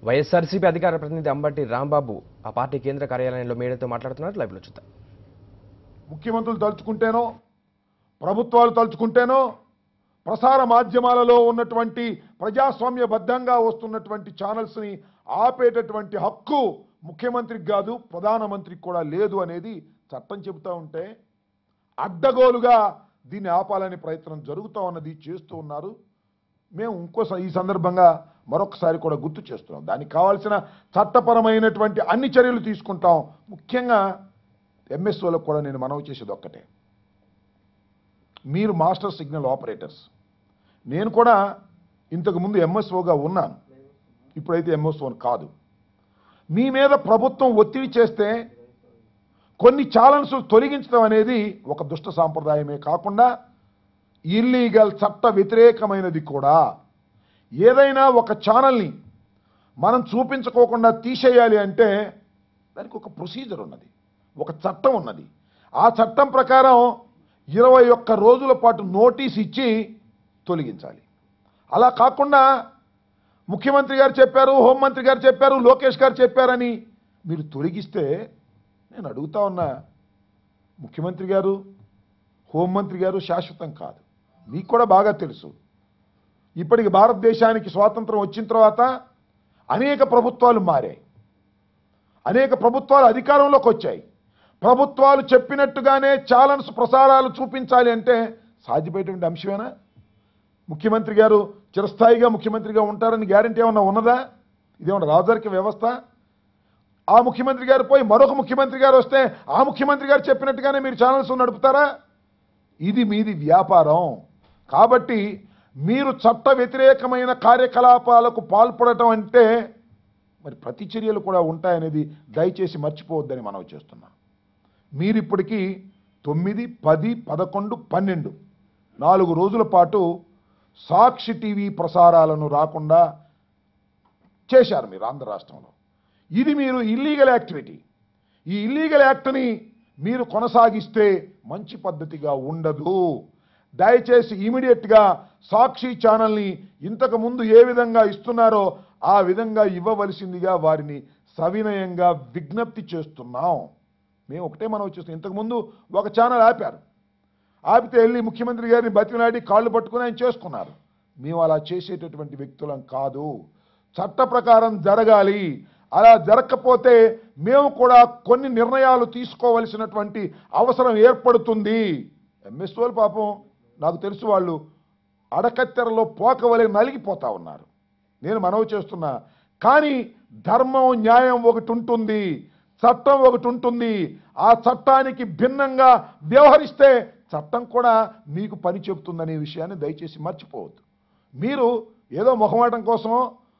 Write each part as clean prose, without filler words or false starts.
వైఎస్ఆర్సీపీ అధికార ప్రతినిధి అంబటి రాంబాబు ఆ పార్టీ కేంద్ర కార్యాలయంలో మీడియాతో మాట్లాడుతున్నారు. లైవ్లో చూద్దాం. ముఖ్యమంత్రులు తలుచుకుంటేనో ప్రభుత్వాలు తలుచుకుంటేనో ప్రసార మాధ్యమాలలో ఉన్నటువంటి ప్రజాస్వామ్యబద్ధంగా వస్తున్నటువంటి ఛానల్స్ని ఆపేటటువంటి హక్కు ముఖ్యమంత్రికి కాదు, ప్రధానమంత్రికి కూడా లేదు అనేది చట్టం చెబుతూ ఉంటే అడ్డగోలుగా దీన్ని ఆపాలనే ప్రయత్నం జరుగుతూ ఉన్నది, చేస్తూ ఉన్నారు. మేము ఈ సందర్భంగా మరొకసారి కూడా గుర్తు చేస్తున్నాం. దానికి కావాల్సిన చట్టపరమైనటువంటి అన్ని చర్యలు తీసుకుంటాం. ముఖ్యంగా ఎంఎస్ఓలకు కూడా నేను మనవి చేసేది ఒక్కటే, మీరు మాస్టర్ సిగ్నల్ ఆపరేటర్స్. నేను కూడా ఇంతకుముందు ఎంఎస్ఓగా ఉన్నాను, ఇప్పుడైతే ఎంఎస్ఓ కాదు. మీ మీద ప్రభుత్వం ఒత్తిడి చేస్తే కొన్ని ఛాలెంజ్ తొలగించడం అనేది ఒక దుష్ట సాంప్రదాయమే కాకుండా ఇల్లీగల్, చట్ట వ్యతిరేకమైనది కూడా. ఏదైనా ఒక ఛానల్ని మనం చూపించుకోకుండా తీసేయాలి అంటే దానికి ఒక ప్రొసీజర్ ఉన్నది, ఒక చట్టం ఉన్నది. ఆ చట్టం ప్రకారం 21 రోజుల పాటు నోటీస్ ఇచ్చి తొలగించాలి. అలా కాకుండా ముఖ్యమంత్రి గారు చెప్పారు, హోంమంత్రి గారు చెప్పారు, లోకేష్ గారు చెప్పారని మీరు తొలగిస్తే నేను అడుగుతా ఉన్నా, ముఖ్యమంత్రి గారు, హోంమంత్రి గారు శాశ్వతం కాదు. మీకు కూడా బాగా తెలుసు, ఇప్పటికి భారతదేశానికి స్వాతంత్రం వచ్చిన తర్వాత అనేక ప్రభుత్వాలు మారాయి, అనేక ప్రభుత్వాలు అధికారంలోకి వచ్చాయి. ప్రభుత్వాలు చెప్పినట్టుగానే ఛాలెంజ్ ప్రసారాలు చూపించాలి అంటే సాధ్యపడేటువంటి అంశమేనా? ముఖ్యమంత్రి గారు చిరస్థాయిగా ముఖ్యమంత్రిగా ఉంటారని గ్యారెంటీ ఏమన్నా ఉన్నదా? ఇదేమన్నా రాజరిక వ్యవస్థ? ఆ ముఖ్యమంత్రి గారు పోయి మరొక ముఖ్యమంత్రి గారు వస్తే ఆ ముఖ్యమంత్రి గారు చెప్పినట్టుగానే మీరు ఛానల్స్ నడుపుతారా? ఇది మీది వ్యాపారం. కాబట్టి మీరు చట్ట వ్యతిరేకమైన కార్యకలాపాలకు పాల్పడటం అంటే మరి ప్రతి చర్యలు కూడా ఉంటాయనేది దయచేసి మర్చిపోవద్దని మనవి చేస్తున్నాం. మీరు ఇప్పటికీ 9, 10, 11, 12 4 రోజుల పాటు సాక్షి టీవీ ప్రసారాలను రాకుండా చేశారు మీరు ఆంధ్ర రాష్ట్రంలో. ఇది మీరు ఇల్లీగల్ యాక్టివిటీ. ఈ ఇల్లీగల్ యాక్ట్ని మీరు కొనసాగిస్తే మంచి పద్ధతిగా ఉండదు. దయచేసి ఇమీడియట్గా సాక్షి ఛానల్ని ఇంతకుముందు ఏ విధంగా ఇస్తున్నారో ఆ విధంగా ఇవ్వవలసిందిగా వారిని సవినయంగా విజ్ఞప్తి చేస్తున్నాం. మేము ఒకటే మనం వచ్చేస్తాం. ఇంతకుముందు ఒక ఛానల్ ఆపారు, ఆపితే వెళ్ళి ముఖ్యమంత్రి గారిని బతికినాడి కాళ్ళు పట్టుకుని ఆయన చేసుకున్నారు. మేము అలా చేసేటటువంటి వ్యక్తులం కాదు. చట్ట ప్రకారం జరగాలి. అలా జరగకపోతే మేము కూడా కొన్ని నిర్ణయాలు తీసుకోవలసినటువంటి అవసరం ఏర్పడుతుంది. ఎంఎస్ఓలు పాపం నాకు తెలుసు, వాళ్ళు అడకత్తెరలో పోకవలే నలిగిపోతా ఉన్నారు. నేను మనవి చేస్తున్నా, కానీ ధర్మం, న్యాయం ఒకటి ఉంటుంది, చట్టం ఒకటి ఉంటుంది. ఆ చట్టానికి భిన్నంగా వ్యవహరిస్తే చట్టం కూడా మీకు పని చెబుతుందనే విషయాన్ని దయచేసి మర్చిపోవద్దు. మీరు ఏదో మొహమాటం కోసం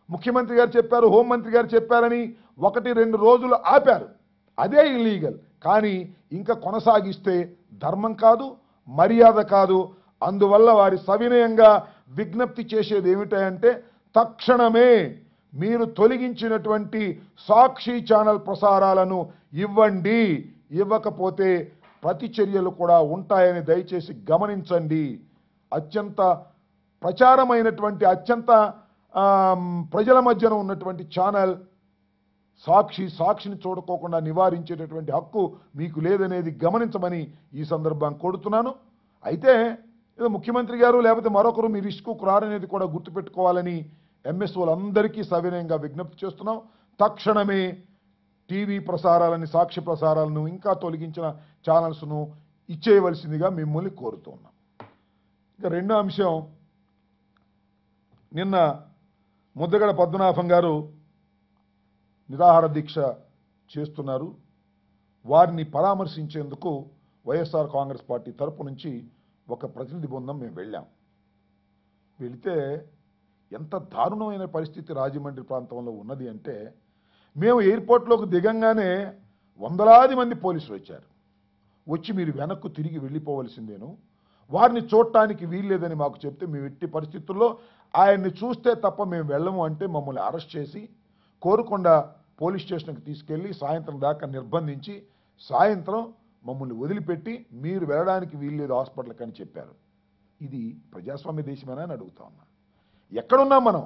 ముఖ్యమంత్రి గారు చెప్పారు, హోంమంత్రి గారు చెప్పారని 1-2 రోజులు ఆపారు, అదే ఇల్లీగల్. కానీ ఇంకా కొనసాగిస్తే ధర్మం కాదు, మర్యాద కాదు. అందువల్ల వారి సవినయంగా విజ్ఞప్తి చేసేది ఏమిటంటే తక్షణమే మీరు తొలగించినటువంటి సాక్షి ఛానల్ ప్రసారాలను ఇవ్వండి. ఇవ్వకపోతే ప్రతి చర్యలు కూడా ఉంటాయని దయచేసి గమనించండి. అత్యంత ప్రచారమైనటువంటి, అత్యంత ప్రజల మధ్యన ఉన్నటువంటి ఛానల్ సాక్షిని చూడుకోకుండా నివారించేటటువంటి హక్కు మీకు లేదనేది గమనించమని ఈ సందర్భం కోరుతున్నాను. అయితే ఏదో ముఖ్యమంత్రి గారు లేకపోతే మరొకరు మీ రిస్కుకు రారనేది కూడా గుర్తుపెట్టుకోవాలని ఎంఎస్ఓలందరికీ సవినయంగా విజ్ఞప్తి చేస్తున్నాం. తక్షణమే టీవీ ప్రసారాలని, సాక్షి ప్రసారాలను, ఇంకా తొలగించిన ఛానల్స్ను ఇచ్చేయవలసిందిగా మిమ్మల్ని కోరుతున్నాం. ఇక రెండో అంశం, నిన్న ముద్దగడ పద్మనాభం గారు నిరాహార దీక్ష చేస్తున్నారు. వారిని పరామర్శించేందుకు వైఎస్ఆర్ కాంగ్రెస్ పార్టీ తరపు నుంచి ఒక ప్రతినిధి బృందం మేము వెళ్ళాం. వెళితే ఎంత దారుణమైన పరిస్థితి రాజమండ్రి ప్రాంతంలో ఉన్నది అంటే, మేము ఎయిర్పోర్ట్లోకి దిగంగానే వందలాది మంది పోలీసులు వచ్చారు. వచ్చి మీరు వెనక్కు తిరిగి వెళ్ళిపోవలసిందేను, వారిని చూడటానికి వీల్లేదని మాకు చెప్తే మేము ఎట్టి పరిస్థితుల్లో ఆయన్ని చూస్తే తప్ప మేము వెళ్ళము అంటే మమ్మల్ని అరెస్ట్ చేసి కోరుకొండ పోలీస్ స్టేషన్కి తీసుకెళ్ళి సాయంత్రం దాకా నిర్బంధించి సాయంత్రం మమ్మల్ని వదిలిపెట్టి మీరు వెళ్ళడానికి వీల్లేదు హాస్పిటల్కి అని చెప్పారు. ఇది ప్రజాస్వామ్య దేశమేనా అని అడుగుతా ఉన్నా. ఎక్కడున్నాం మనం?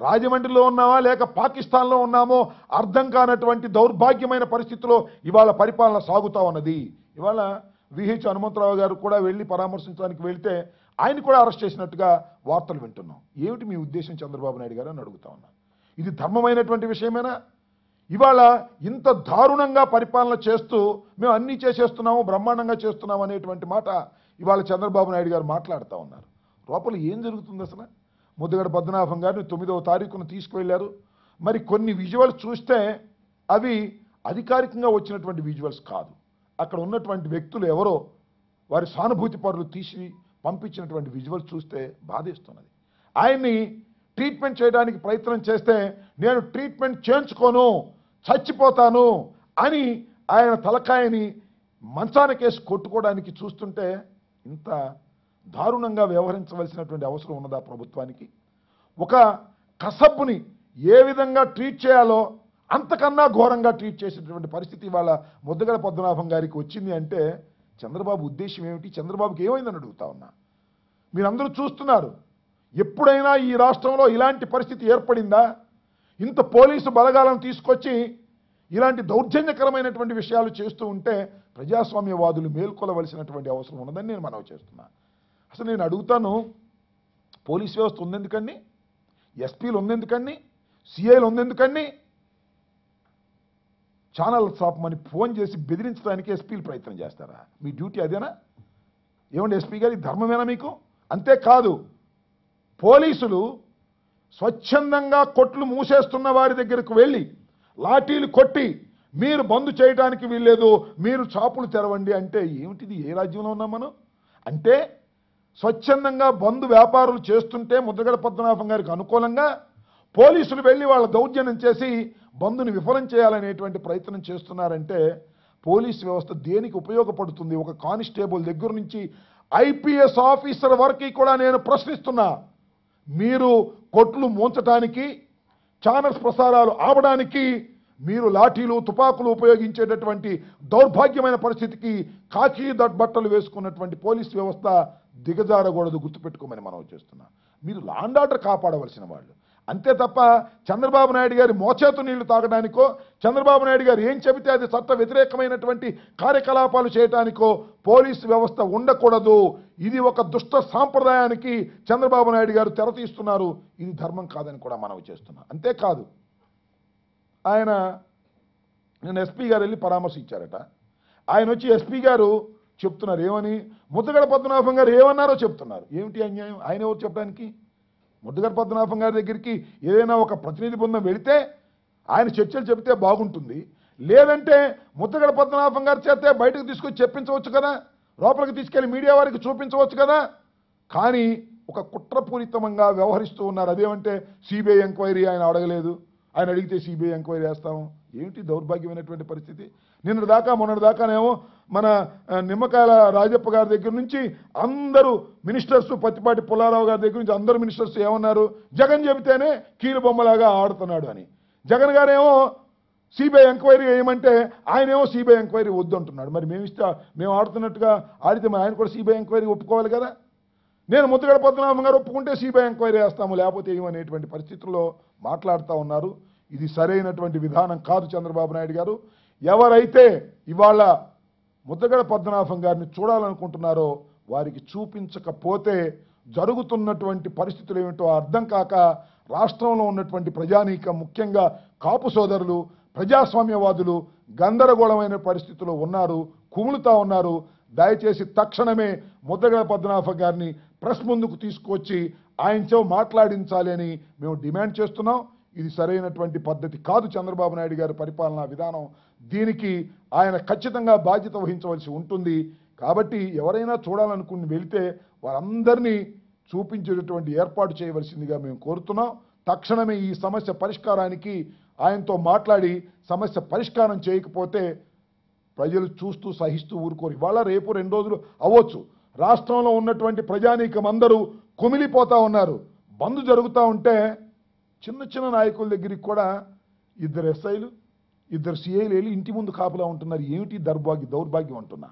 రాజమండ్రిలో ఉన్నామా లేక పాకిస్తాన్లో ఉన్నామో అర్థం కానటువంటి దౌర్భాగ్యమైన పరిస్థితిలో ఇవాళ పరిపాలన సాగుతా ఉన్నది. ఇవాళ విహెచ్ హనుమంతరావు గారు కూడా వెళ్ళి పరామర్శించడానికి వెళ్తే ఆయన కూడా అరెస్ట్ చేసినట్టుగా వార్తలు వింటున్నాం. ఏమిటి మీ ఉద్దేశం చంద్రబాబు నాయుడు గారు అని అడుగుతా ఉన్నా. ఇది ధర్మమైనటువంటి విషయమేనా? ఇవాళ ఇంత దారుణంగా పరిపాలన చేస్తూ మేము అన్నీ చేసేస్తున్నాము, బ్రహ్మాండంగా చేస్తున్నాము అనేటువంటి మాట ఇవాళ చంద్రబాబు నాయుడు గారు మాట్లాడుతూ ఉన్నారు. లోపల ఏం జరుగుతుంది అసలు? ముద్రగడ పద్మనాభం గారిని 9వ తారీఖున తీసుకువెళ్లారు. మరి కొన్ని విజువల్స్ చూస్తే అవి అధికారికంగా వచ్చినటువంటి విజువల్స్ కాదు. అక్కడ ఉన్నటువంటి వ్యక్తులు ఎవరో వారి సానుభూతి పరులు తీసి పంపించినటువంటి విజువల్స్ చూస్తే బాధేస్తున్నది. ఆయన్ని ట్రీట్మెంట్ చేయడానికి ప్రయత్నం చేస్తే నేను ట్రీట్మెంట్ చేయించుకోను, చచ్చిపోతాను అని ఆయన తలకాయని మంచానికేసి కొట్టుకోవడానికి చూస్తుంటే ఇంత దారుణంగా వ్యవహరించవలసినటువంటి అవసరం ఉన్నదా ప్రభుత్వానికి? ఒక కసబ్బుని ఏ విధంగా ట్రీట్ చేయాలో అంతకన్నా ఘోరంగా ట్రీట్ చేసినటువంటి పరిస్థితి ఇవాళ ముద్రగడ పద్మనాభం గారికి వచ్చింది అంటే చంద్రబాబు ఉద్దేశం ఏమిటి? చంద్రబాబుకి ఏమైందని అడుగుతా ఉన్నా. మీరందరూ చూస్తున్నారు. ఎప్పుడైనా ఈ రాష్ట్రంలో ఇలాంటి పరిస్థితి ఏర్పడిందా? ఇంత పోలీసు బలగాలను తీసుకొచ్చి ఇలాంటి దౌర్జన్యకరమైనటువంటి విషయాలు చేస్తూ ఉంటే ప్రజాస్వామ్యవాదులు మేల్కొలవలసినటువంటి అవసరం ఉన్నదని నేను మనవి చేస్తున్నా. అసలు నేను అడుగుతాను, పోలీస్ వ్యవస్థ ఉందెందుకండి? ఎస్పీలు ఉందెందుకండి? సిఐలు ఉందెందుకండి? ఛానల్ సాపమని ఫోన్ చేసి బెదిరించడానికి ఎస్పీలు ప్రయత్నం చేస్తారా? మీ డ్యూటీ అదేనా? ఏమండి ఎస్పీ గారి ధర్మమేనా మీకు? అంతేకాదు, పోలీసులు స్వచ్ఛందంగా కొట్లు మూసేస్తున్న వారి దగ్గరకు వెళ్ళి లాఠీలు కొట్టి మీరు బంద్ చేయడానికి వీల్లేదు, మీరు షాపులు తెరవండి అంటే ఏమిటిది? ఏ రాజ్యంలో ఉన్నాం మనం? అంటే స్వచ్ఛందంగా బంద్ వ్యాపారులు చేస్తుంటే ముద్రగడ పద్మనాభం గారికి అనుకూలంగా పోలీసులు వెళ్ళి వాళ్ళ దౌర్జన్యం చేసి బంద్ని విఫలం చేయాలనేటువంటి ప్రయత్నం చేస్తున్నారంటే పోలీస్ వ్యవస్థ దేనికి ఉపయోగపడుతుంది? ఒక కానిస్టేబుల్ దగ్గర నుంచి ఐపీఎస్ ఆఫీసర్ వరకు కూడా నేను ప్రశ్నిస్తున్నా. మీరు కొట్లు మూంచడానికి, ఛానల్స్ ప్రసారాలు ఆపడానికి మీరు లాఠీలు తుపాకులు ఉపయోగించేటటువంటి దౌర్భాగ్యమైన పరిస్థితికి కాకి బట్టలు వేసుకున్నటువంటి పోలీస్ వ్యవస్థ దిగజారకూడదు, గుర్తుపెట్టుకోమని మనం చేస్తున్నాం. మీరు లా అండ్ ఆర్డర్ కాపాడవలసిన వాళ్ళు. అంతే తప్ప చంద్రబాబు నాయుడు గారి మోచేతు నీళ్లు తాగడానికో, చంద్రబాబు నాయుడు గారు ఏం చెబితే అది చట్ట వ్యతిరేకమైనటువంటి కార్యకలాపాలు చేయడానికో పోలీసు వ్యవస్థ ఉండకూడదు. ఇది ఒక దుష్ట సాంప్రదాయానికి చంద్రబాబు నాయుడు గారు తెరతీస్తున్నారు. ఇది ధర్మం కాదని కూడా మనవి చేస్తున్నాం. అంతేకాదు, ఆయన నేను ఎస్పీ గారు వెళ్ళి పరామర్శించారట. ఆయన వచ్చి ఎస్పీ గారు చెప్తున్నారు ఏమని? ముద్రగడ పద్మనాభం గారు ఏమన్నారో చెప్తున్నారు. ఏమిటి అన్యాయం? ఆయన ఎవరు చెప్పడానికి? ముద్రగడ పద్మనాభం గారి దగ్గరికి ఏదైనా ఒక ప్రతినిధి బృందం వెళితే ఆయన చర్చలు చెబితే బాగుంటుంది. లేదంటే ముద్రగడ పద్మనాభం గారి చేతే బయటకు తీసుకొచ్చి చెప్పించవచ్చు కదా, లోపలికి తీసుకెళ్లి మీడియా వారికి చూపించవచ్చు కదా. కానీ ఒక కుట్రపూరితంగా వ్యవహరిస్తూ ఉన్నారు. అదేమంటే సిబిఐ ఎంక్వైరీ ఆయన అడగలేదు, ఆయన అడిగితే సిబిఐ ఎంక్వైరీ చేస్తాము. ఏమిటి దౌర్భాగ్యమైనటువంటి పరిస్థితి? నిన్నటి దాకా మొన్నటి దాకానేమో మన నిమ్మకాయల రాజప్ప గారి దగ్గర నుంచి అందరూ మినిస్టర్స్, పత్తిపాటి పుల్లారావు గారి దగ్గర నుంచి అందరూ మినిస్టర్స్ ఏమన్నారు? జగన్ చెబితేనే కీలు బొమ్మలాగా ఆడుతున్నాడు అని. జగన్ గారేమో సిబిఐ ఎంక్వైరీ వేయమంటే ఆయనేమో సిబిఐ ఎంక్వైరీ వద్దంటున్నాడు. మరి మేము ఆడుతున్నట్టుగా ఆడితే మరి ఆయన కూడా సిబిఐ ఎంక్వైరీ ఒప్పుకోవాలి కదా. నేను ముద్రగడ పద్మనాభం గారు ఒప్పుకుంటే సిబిఐ ఎంక్వైరీ వేస్తాము, లేకపోతే ఏమనేటువంటి పరిస్థితుల్లో మాట్లాడుతూ ఉన్నారు. ఇది సరైనటువంటి విధానం కాదు. చంద్రబాబు నాయుడు గారు ఎవరైతే ఇవాళ ముద్రగడ పద్మనాభం గారిని చూడాలనుకుంటున్నారో వారికి చూపించకపోతే జరుగుతున్నటువంటి పరిస్థితులు ఏమిటో అర్థం కాక రాష్ట్రంలో ఉన్నటువంటి ప్రజానీకం, ముఖ్యంగా కాపు సోదరులు, ప్రజాస్వామ్యవాదులు గందరగోళమైన పరిస్థితుల్లో ఉన్నారు, కుములుతా ఉన్నారు. దయచేసి తక్షణమే ముద్రగడ పద్మనాభం గారిని ప్రెస్ ముందుకు తీసుకొచ్చి ఆయనతో మాట్లాడించాలి అని మేము డిమాండ్ చేస్తున్నాం. ఇది సరైనటువంటి పద్ధతి కాదు చంద్రబాబు నాయుడు గారి పరిపాలనా విధానం. దీనికి ఆయన ఖచ్చితంగా బాధ్యత వహించవలసి ఉంటుంది. కాబట్టి ఎవరైనా చూడాలనుకుని వెళితే వారందరినీ చూపించేటటువంటి ఏర్పాటు చేయవలసిందిగా మేము కోరుతున్నాం. తక్షణమే ఈ సమస్య పరిష్కారానికి ఆయనతో మాట్లాడి సమస్య పరిష్కారం చేయకపోతే ప్రజలు చూస్తూ సహిస్తూ ఊరుకోరు. ఇవాళ రేపు 2 రోజులు అవ్వచ్చు. రాష్ట్రంలో ఉన్నటువంటి ప్రజానీకం అందరూ కుమిలిపోతా ఉన్నారు. బంద్ జరుగుతూ ఉంటే చిన్న చిన్న నాయకుల దగ్గరికి కూడా 2 ఎస్ఐలు 2 సిఐలు వెళ్ళి ఇంటి ముందు కాపులా ఉంటున్నారు. ఏమిటి దౌర్భాగ్యం అంటున్నా.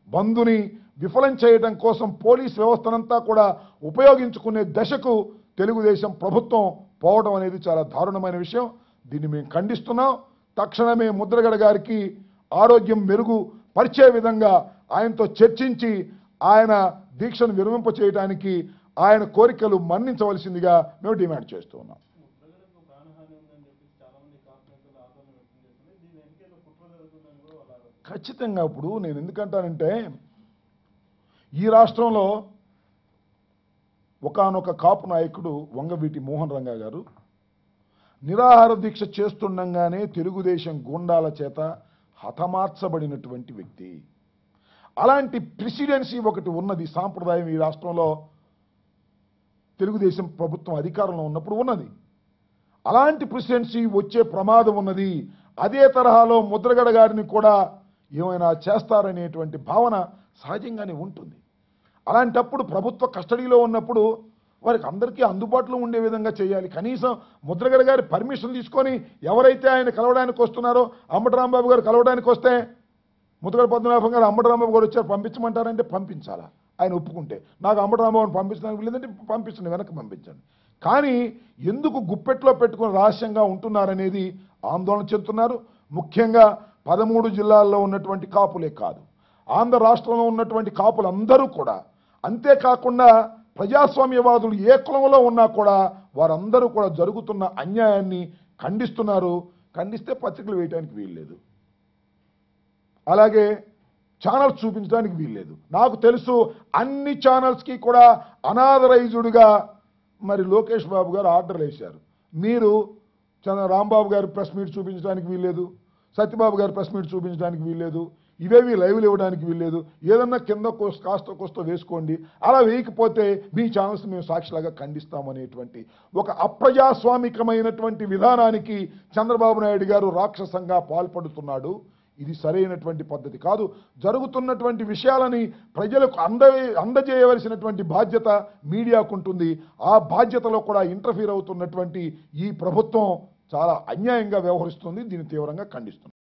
బంద్ని విఫలం చేయడం కోసం పోలీస్ వ్యవస్థనంతా కూడా ఉపయోగించుకునే దశకు తెలుగుదేశం ప్రభుత్వం పోవడం అనేది చాలా దారుణమైన విషయం. దీన్ని మేము ఖండిస్తున్నాం. తక్షణమే ముద్రగడ గారికి ఆరోగ్యం మెరుగు పరిచే విధంగా ఆయనతో చర్చించి ఆయన దీక్షను విరమింప చేయడానికి ఆయన కోరికలు మన్నించవలసిందిగా మేము డిమాండ్ చేస్తూ ఉన్నాం. ఖచ్చితంగా ఇప్పుడు నేను ఎందుకంటానంటే ఈ రాష్ట్రంలో ఒకానొక కాపు నాయకుడు వంగవీటి మోహన్ రంగా గారు నిరాహార దీక్ష చేస్తుండగానే తెలుగుదేశం గూండాల చేత హతమార్చబడినటువంటి వ్యక్తి. అలాంటి ప్రెసిడెన్సీ ఒకటి ఉన్నది, సాంప్రదాయం ఈ రాష్ట్రంలో తెలుగుదేశం ప్రభుత్వం అధికారంలో ఉన్నప్పుడు ఉన్నది. అలాంటి ప్రెసిడెన్సీ వచ్చే ప్రమాదం ఉన్నది. అదే తరహాలో ముద్రగడ గారిని కూడా ఏమైనా చేస్తారనేటువంటి భావన సహజంగానే ఉంటుంది. అలాంటప్పుడు ప్రభుత్వ కస్టడీలో ఉన్నప్పుడు వారికి అందరికీ అందుబాటులో ఉండే విధంగా చేయాలి. కనీసం ముద్రగడ గారి పర్మిషన్ తీసుకొని ఎవరైతే ఆయన కలవడానికి వస్తున్నారో, అంబటి రాంబాబు గారు కలవడానికి వస్తే ముద్రగడ పద్మనాభం గారు అంబటి రాంబాబు గారు వచ్చారు పంపించమంటారంటే పంపించాలా, ఆయన ఒప్పుకుంటే. నాకు అంబటి రాంబాబుని పంపించడానికి లేదంటే పంపించండి, వెనక్కి పంపించండి. కానీ ఎందుకు గుప్పెట్లో పెట్టుకుని రహస్యంగా ఉంటున్నారనేది ఆందోళన చెందుతున్నారు. ముఖ్యంగా 13 జిల్లాల్లో ఉన్నటువంటి కాపులే కాదు, ఆంధ్ర రాష్ట్రంలో ఉన్నటువంటి కాపులందరూ కూడా, అంతేకాకుండా ప్రజాస్వామ్యవాదులు ఏ కులంలో ఉన్నా కూడా వారందరూ కూడా జరుగుతున్న అన్యాయాన్ని ఖండిస్తున్నారు. ఖండిస్తే పత్రికలు వేయడానికి వీల్లేదు, అలాగే ఛానల్స్ చూపించడానికి వీల్లేదు. నాకు తెలుసు అన్ని ఛానల్స్కి కూడా అనాథరైజ్డ్గా మరి లోకేష్ బాబు గారు ఆర్డర్లు వేశారు. మీరు రాంబాబు గారు ప్రెస్ మీట్ చూపించడానికి వీల్లేదు, సత్యబాబు గారు ప్రెస్ మీట్ చూపించడానికి వీల్లేదు, ఇవేవి లైవ్లు ఇవ్వడానికి వీల్లేదు. ఏదన్నా కింద కాస్త కోస్తో వేసుకోండి, అలా వేయకపోతే మీ ఛానల్స్ మేము సాక్షిలాగా ఖండిస్తామనేటువంటి ఒక అప్రజాస్వామికమైనటువంటి విధానానికి చంద్రబాబు నాయుడు గారు రాక్షసంగా పాల్పడుతున్నాడు. ఇది సరైనటువంటి పద్ధతి కాదు. జరుగుతున్నటువంటి విషయాలని ప్రజలకు అందజేయవలసినటువంటి బాధ్యత మీడియాకు ఉంటుంది. ఆ బాధ్యతలో కూడా ఇంటర్ఫీర్ అవుతున్నటువంటి ఈ ప్రభుత్వం చాలా అన్యాయంగా వ్యవహరిస్తుంది. దీన్ని తీవ్రంగా ఖండిస్తుంది.